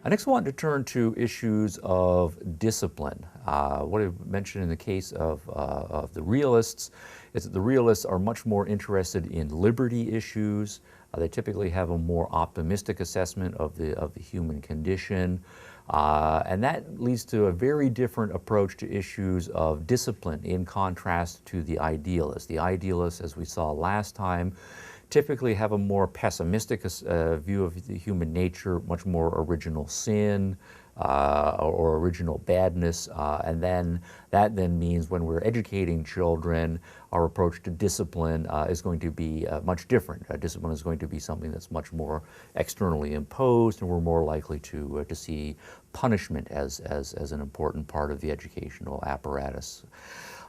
I next want to turn to issues of discipline. What I mentioned in the case of the realists is that the realists are much more interested in liberty issues. They typically have a more optimistic assessment of the human condition. And that leads to a very different approach to issues of discipline in contrast to the idealists. The idealists, as we saw last time, typically have a more pessimistic view of the human nature, much more original sin or original badness, and then that then means when we're educating children, our approach to discipline is going to be much different. Discipline is going to be something that's much more externally imposed, and we're more likely to see punishment as an important part of the educational apparatus.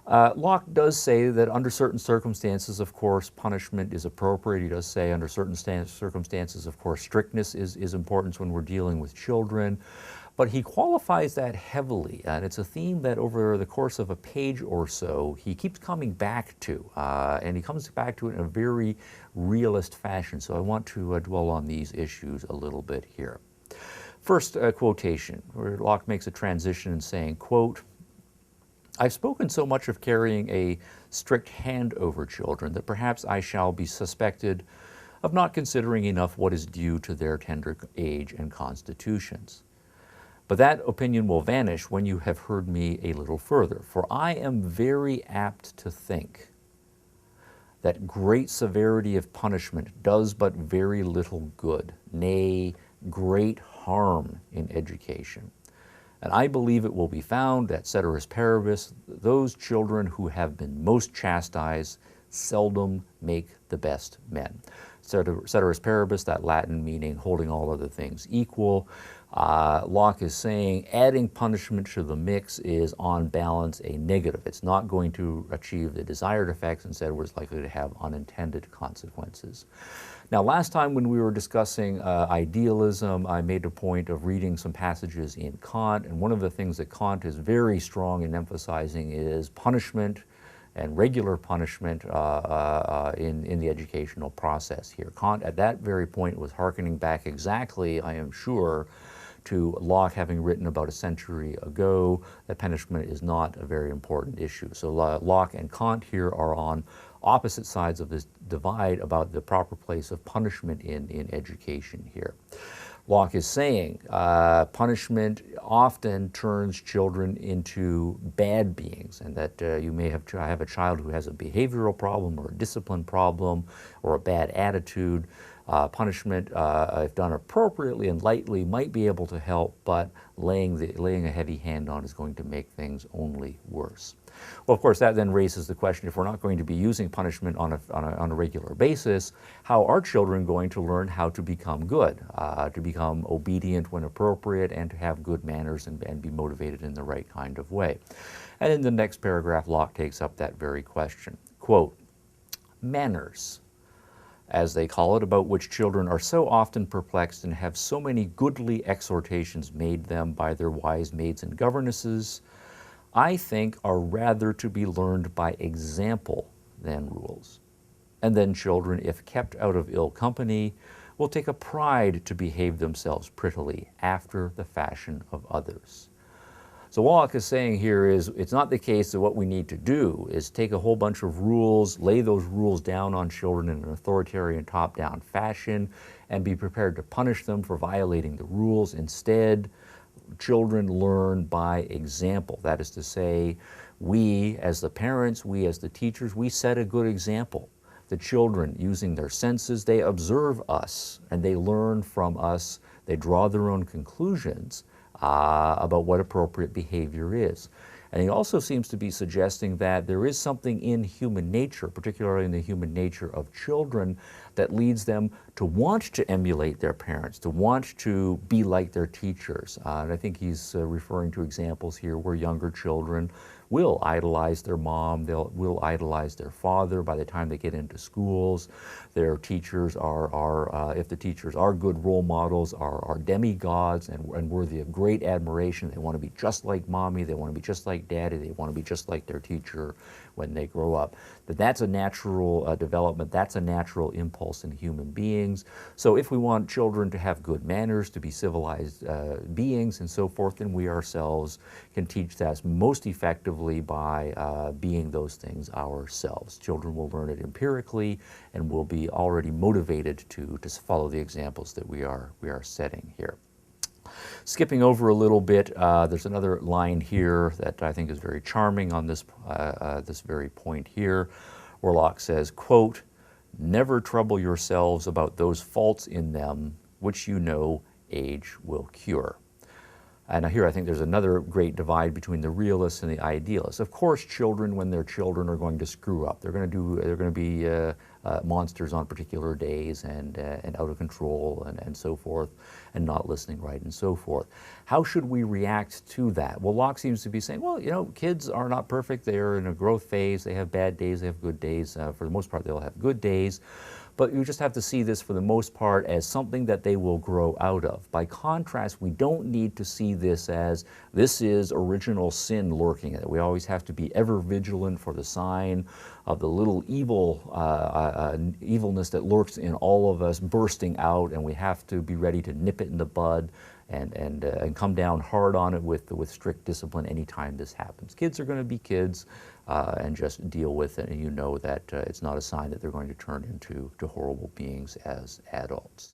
Locke does say that under certain circumstances, of course, punishment is appropriate. He does say under certain circumstances, of course, strictness is important when we're dealing with children. But he qualifies that heavily, and it's a theme that over the course of a page or so, he keeps coming back to, and he comes back to it in a very realist fashion. So I want to dwell on these issues a little bit here. First quotation, where Locke makes a transition in saying, quote, "I've spoken so much of carrying a strict hand over children that perhaps I shall be suspected of not considering enough what is due to their tender age and constitutions. But that opinion will vanish when you have heard me a little further, for I am very apt to think that great severity of punishment does but very little good, nay, great harm in education. And I believe it will be found that ceteris paribus, those children who have been most chastised seldom make the best men." Ceteris paribus, that Latin meaning holding all other things equal. Locke is saying adding punishment to the mix is on balance a negative. It's not going to achieve the desired effects. Instead, we're likely to have unintended consequences. Now, last time when we were discussing idealism, I made a point of reading some passages in Kant, and one of the things that Kant is very strong in emphasizing is punishment and regular punishment in the educational process here. Kant, at that very point, was hearkening back exactly, I am sure, to Locke having written about a century ago that punishment is not a very important issue. So Locke and Kant here are on opposite sides of this divide about the proper place of punishment in education here. Locke is saying punishment often turns children into bad beings, and that you may have a child who has a behavioral problem or a discipline problem or a bad attitude. Punishment, if done appropriately and lightly, might be able to help, but laying a heavy hand on is going to make things only worse. Well, of course, that then raises the question, if we're not going to be using punishment on a regular basis, how are children going to learn how to become good, to become obedient when appropriate, and to have good manners and be motivated in the right kind of way? And in the next paragraph, Locke takes up that very question. Quote, "Manners, as they call it, about which children are so often perplexed and have so many goodly exhortations made them by their wise maids and governesses, I think are rather to be learned by example than rules. And then children, if kept out of ill company, will take a pride to behave themselves prettily after the fashion of others." So what Locke is saying here is it's not the case that what we need to do is take a whole bunch of rules, lay those rules down on children in an authoritarian top-down fashion, and be prepared to punish them for violating the rules. Instead, children learn by example. That is to say, we as the parents, we as the teachers, we set a good example. The children, using their senses, they observe us and they learn from us. They draw their own conclusions about what appropriate behavior is. And he also seems to be suggesting that there is something in human nature, particularly in the human nature of children, that leads them to want to emulate their parents, to want to be like their teachers. And I think he's referring to examples here where younger children will idolize their mom, will idolize their father by the time they get into schools. Their teachers are if the teachers are good role models, are demigods and worthy of great admiration. They want to be just like mommy, they want to be just like daddy, they want to be just like their teacher when they grow up. That's a natural development, that's a natural impulse in human beings. So if we want children to have good manners, to be civilized beings and so forth, then we ourselves can teach that most effectively by being those things ourselves. Children will learn it empirically and will be already motivated to follow the examples that we are setting here. Skipping over a little bit, there's another line here that I think is very charming on this, this very point here, where Locke says, quote, "Never trouble yourselves about those faults in them which you know age will cure." And here I think there's another great divide between the realists and the idealists. Of course, children, when they're children, are going to screw up. They're going to be monsters on particular days and out of control and so forth, and not listening right and so forth. How should we react to that? Well, Locke seems to be saying, well, you know, kids are not perfect. They are in a growth phase. They have bad days. They have good days. For the most part, they'll have good days. But you just have to see this for the most part as something that they will grow out of. By contrast, we don't need to see this as this is original sin lurking in it. We always have to be ever vigilant for the sign of the little evilness that lurks in all of us bursting out, and we have to be ready to nip it in the bud and come down hard on it with strict discipline anytime this happens. Kids are going to be kids, and just deal with it, and you know that it's not a sign that they're going to turn into horrible beings as adults.